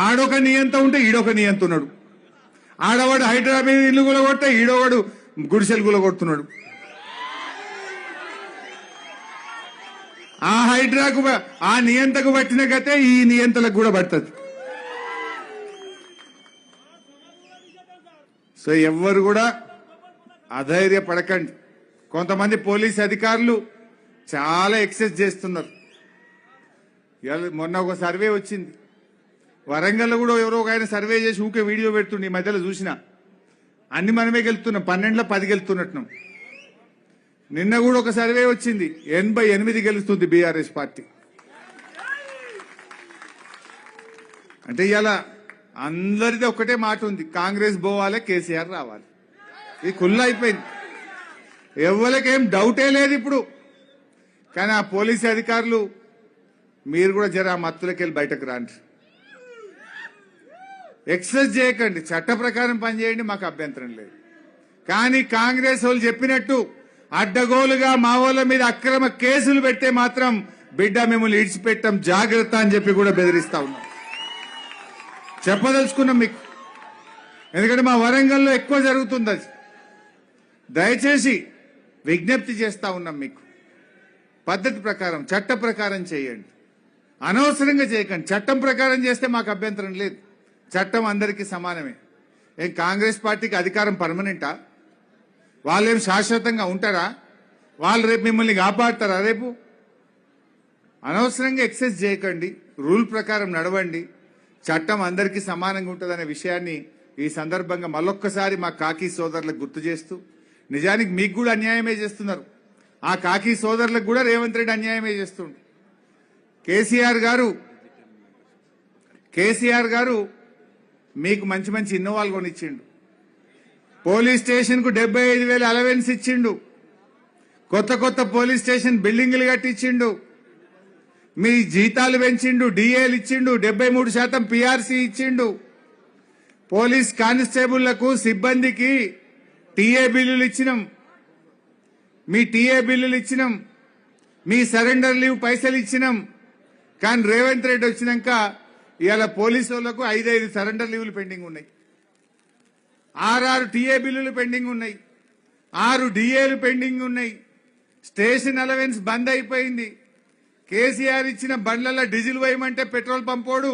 ఆడొక నియంత ఉంటే ఈడొక నియంత ఉన్నాడు. ఆడవాడు హైదరాబాద్ ఇల్లు కూలగొడితే ఈడోవాడు గుడిసెలు కూలగొడుతున్నాడు. ఆ హైడ్రాకు ఆ నియంతకు పట్టిన గతే ఈ నియంతలకు కూడా పడుతుంది. సో ఎవ్వరు కూడా అధైర్యపడకండి. కొంతమంది పోలీస్ అధికారులు చాలా ఎక్సెస్ చేస్తున్నారు. మొన్న ఒక సర్వే వచ్చింది, వరంగల్లో కూడా ఎవరో ఒక ఆయన సర్వే చేసి ఊకే వీడియో పెడుతుండే. ఈ మధ్యలో చూసిన అన్ని మనమే గెలుతున్నాం, 12లో 10 గెలుతున్నట్టున్నాం. నిన్న కూడా ఒక సర్వే వచ్చింది, 88 గెలుస్తుంది బీఆర్ఎస్ పార్టీ. అంటే ఇలా అందరిది ఒకటే మాట ఉంది, కాంగ్రెస్ పోవాలి, కేసీఆర్ రావాలి. ఇది కుల్లా అయిపోయింది, ఎవరికేం డౌటే లేదు ఇప్పుడు. కానీ ఆ పోలీసు అధికారులు మీరు కూడా జర మత్తులకెళ్ళి బయటకు రాండి. ఎక్సెస్ చేయకండి, చట్ట ప్రకారం పనిచేయండి, మాకు అభ్యంతరం లేదు. కానీ కాంగ్రెస్ వాళ్ళు చెప్పినట్టు అడ్డగోలుగా మా వాళ్ళ మీద అక్రమ కేసులు పెడితే మాత్రం బిడ్డ మిమ్మల్ని ఇడిచిపెట్టం జాగ్రత్త అని చెప్పి కూడా బెదిరిస్తా ఉన్నాం. చెప్పదలుచుకున్నాం మీకు, ఎందుకంటే మా వరంగల్లో ఎక్కువ జరుగుతుంది అది. దయచేసి విజ్ఞప్తి చేస్తా ఉన్నాం మీకు, పద్ధతి ప్రకారం చట్ట ప్రకారం చేయండి, అనవసరంగా చేయకండి. చట్టం ప్రకారం చేస్తే మాకు అభ్యంతరం లేదు, చట్టం అందరికీ సమానమే. ఏం కాంగ్రెస్ పార్టీకి అధికారం పర్మనెంటా? వాళ్ళేం శాశ్వతంగా ఉంటారా? వాళ్ళు రేపు మిమ్మల్ని కాపాడతారా? రేపు అనవసరంగా ఎక్సెస్ చేయకండి, రూల్ ప్రకారం నడవండి, చట్టం అందరికీ సమానంగా ఉంటుందనే విషయాన్ని ఈ సందర్భంగా మళ్ళొక్కసారి మా కాకి సోదరులకు గుర్తు చేస్తూ, నిజానికి మీకు కూడా అన్యాయమే చేస్తున్నారు, ఆ కాకి సోదరులకు కూడా రేవంత్ రెడ్డి అన్యాయమే చేస్తుండు. కేసీఆర్ గారు మీకు మంచి మంచి ఇన్నోవాలు కొనిచ్చిండు, పోలీస్ స్టేషన్ కు 75,000 అలవెన్స్ ఇచ్చిండు, కొత్త పోలీస్ స్టేషన్ బిల్డింగులు కట్టించిండు, మీ జీతాలు పెంచిండు, డిఏలు ఇచ్చిండు, 73% పిఆర్సీ ఇచ్చిండు, పోలీస్ కానిస్టేబుళ్లకు సిబ్బందికి టీఏ బిల్లులు ఇచ్చినాం, మీ టీఏ బిల్లులు ఇచ్చినాం, మీ సరెండర్ లీవ్ పైసలు ఇచ్చినాం. కానీ రేవంత్ రెడ్డి వచ్చినాక ఇవాళ పోలీసు వాళ్లకు 5 సరెండర్ లీవ్లు పెండింగ్ ఉన్నాయి, 6 టీఏ బిల్లులు పెండింగ్ ఉన్నాయి, 6 డిఏలు పెండింగ్ ఉన్నాయి, స్టేషన్ అలవెన్స్ బంద్ అయిపోయింది. కేసీఆర్ ఇచ్చిన బండ్లలో డీజిల్ వేయమంటే పెట్రోల్ పంపోడు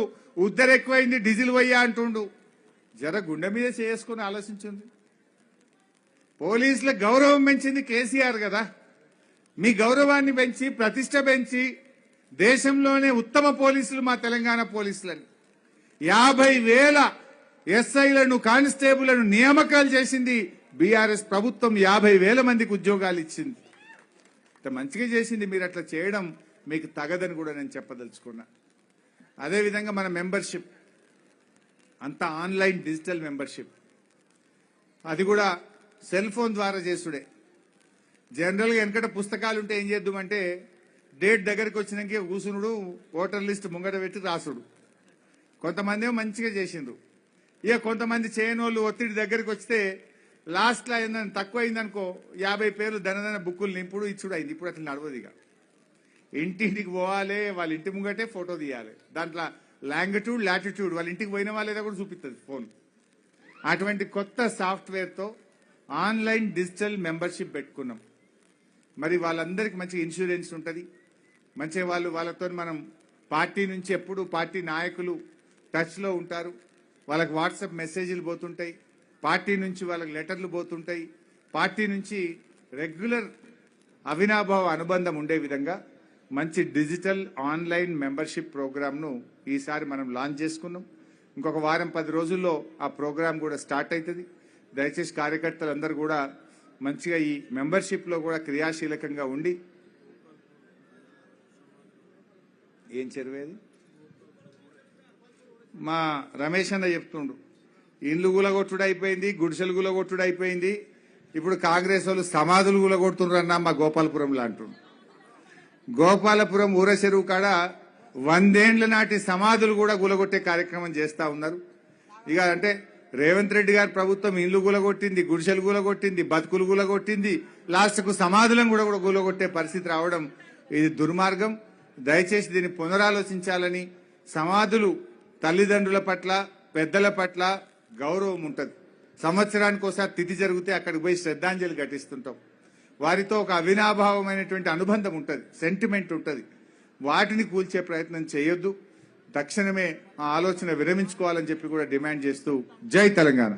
ఉద్దరెక్కువైంది, డీజిల్ వేయ్యా అంటుండు. జర గుండె మీద చేసుకుని ఆలోచించింది. పోలీసుల గౌరవం పెంచింది కేసీఆర్ కదా, మీ గౌరవాన్ని పెంచి ప్రతిష్ట పెంచి దేశంలోనే ఉత్తమ పోలీసులు మా తెలంగాణ పోలీసులని 50,000 ఎస్ఐలను కానిస్టేబుళ్లను నియామకాలు చేసింది బీఆర్ఎస్ ప్రభుత్వం. 50,000 మందికి ఉద్యోగాలు ఇచ్చింది. మంచిగా చేసింది. మీరు అట్లా చేయడం మీకు తగదని కూడా నేను చెప్పదలుచుకున్నా. అదేవిధంగా మన మెంబర్షిప్ అంతా ఆన్లైన్ డిజిటల్ మెంబర్షిప్, అది కూడా సెల్ ఫోన్ ద్వారా చేసుడే. జనరల్గా వెనకట పుస్తకాలు ఉంటే ఏం చేద్దామంటే డేట్ దగ్గరికి వచ్చినాక కూసునుడు, ఓటర్ లిస్ట్ ముంగట పెట్టి రాసుడు. కొంతమంది ఏమో మంచిగా చేసిండ్రు, ఇక కొంతమంది చేయని వాళ్ళు ఒత్తిడి దగ్గరికి వస్తే లాస్ట్లో ఏందని తక్కువ అయిందనుకో 50 పేర్లు ధనధన బుక్కులు నింపుడు ఇచ్చుడు అయింది. ఇప్పుడు అట్లా నడవదు. ఇక ఇంటింటికి పోవాలి, వాళ్ళ ఇంటి ముంగటే ఫోటో తీయాలి, దాంట్లో లాంగిట్యూడ్ లాటిట్యూడ్ వాళ్ళ ఇంటికి పోయిన వాళ్ళేదో కూడా చూపిస్తుంది ఫోన్. అటువంటి కొత్త సాఫ్ట్వేర్తో ఆన్లైన్ డిజిటల్ మెంబర్షిప్ పెట్టుకున్నాం. మరి వాళ్ళందరికీ మంచి ఇన్సూరెన్స్ ఉంటుంది, మంచిగా వాళ్ళతో మనం పార్టీ నుంచి ఎప్పుడు పార్టీ నాయకులు టచ్లో ఉంటారు, వాళ్ళకి వాట్సాప్ మెసేజ్లు పోతుంటాయి, పార్టీ నుంచి వాళ్ళకి లెటర్లు పోతుంటాయి, పార్టీ నుంచి రెగ్యులర్ అవినాభావ అనుబంధం ఉండే విధంగా మంచి డిజిటల్ ఆన్లైన్ మెంబర్షిప్ ప్రోగ్రామ్ను ఈసారి మనం లాంచ్ చేసుకున్నాం. ఇంకొక వారం 10 రోజుల్లో ఆ ప్రోగ్రామ్ కూడా స్టార్ట్ అవుతుంది. దయచేసి కార్యకర్తలందరూ కూడా మంచిగా ఈ మెంబర్షిప్లో కూడా క్రియాశీలకంగా ఉండి, ఏం చెరువేది మా రమేష్ అన్న చెప్తుండు, ఇండ్లు గులగొట్టుడు అయిపోయింది, గుడిసెలు గులగొట్టుడు అయిపోయింది, ఇప్పుడు కాంగ్రెస్ వాళ్ళు సమాధులు గులగొడుతుండ్రన్నా మా గోపాలపురంలో అంటుండ్రు. గోపాలపురం ఊర చెరువు కాడ 100 ఏళ్ల నాటి సమాధులు కూడా గులగొట్టే కార్యక్రమం చేస్తా ఉన్నారు. ఇక అంటే రేవంత్ రెడ్డి గారి ప్రభుత్వం ఇండ్లు గులగొట్టింది, గుడిసెలు గులగొట్టింది, బతుకులు గులగొట్టింది, లాస్ట్కు సమాధులను కూడా గులగొట్టే పరిస్థితి రావడం ఇది దుర్మార్గం. దయచేసి దీన్ని పునరాలోచించాలని, సమాధులు తల్లిదండ్రుల పట్ల పెద్దల పట్ల గౌరవం ఉంటుంది. సంవత్సరానికి ఒకసారి తిథి జరిగితే అక్కడికి పోయి శ్రద్ధాంజలి ఘటిస్తుంటాం. వారితో ఒక అవినాభావమైనటువంటి అనుబంధం ఉంటుంది, సెంటిమెంట్ ఉంటుంది. వాటిని కూల్చే ప్రయత్నం చేయొద్దు. తక్షణమే ఆ ఆలోచన విరమించుకోవాలని చెప్పి కూడా డిమాండ్ చేస్తూ జై తెలంగాణ.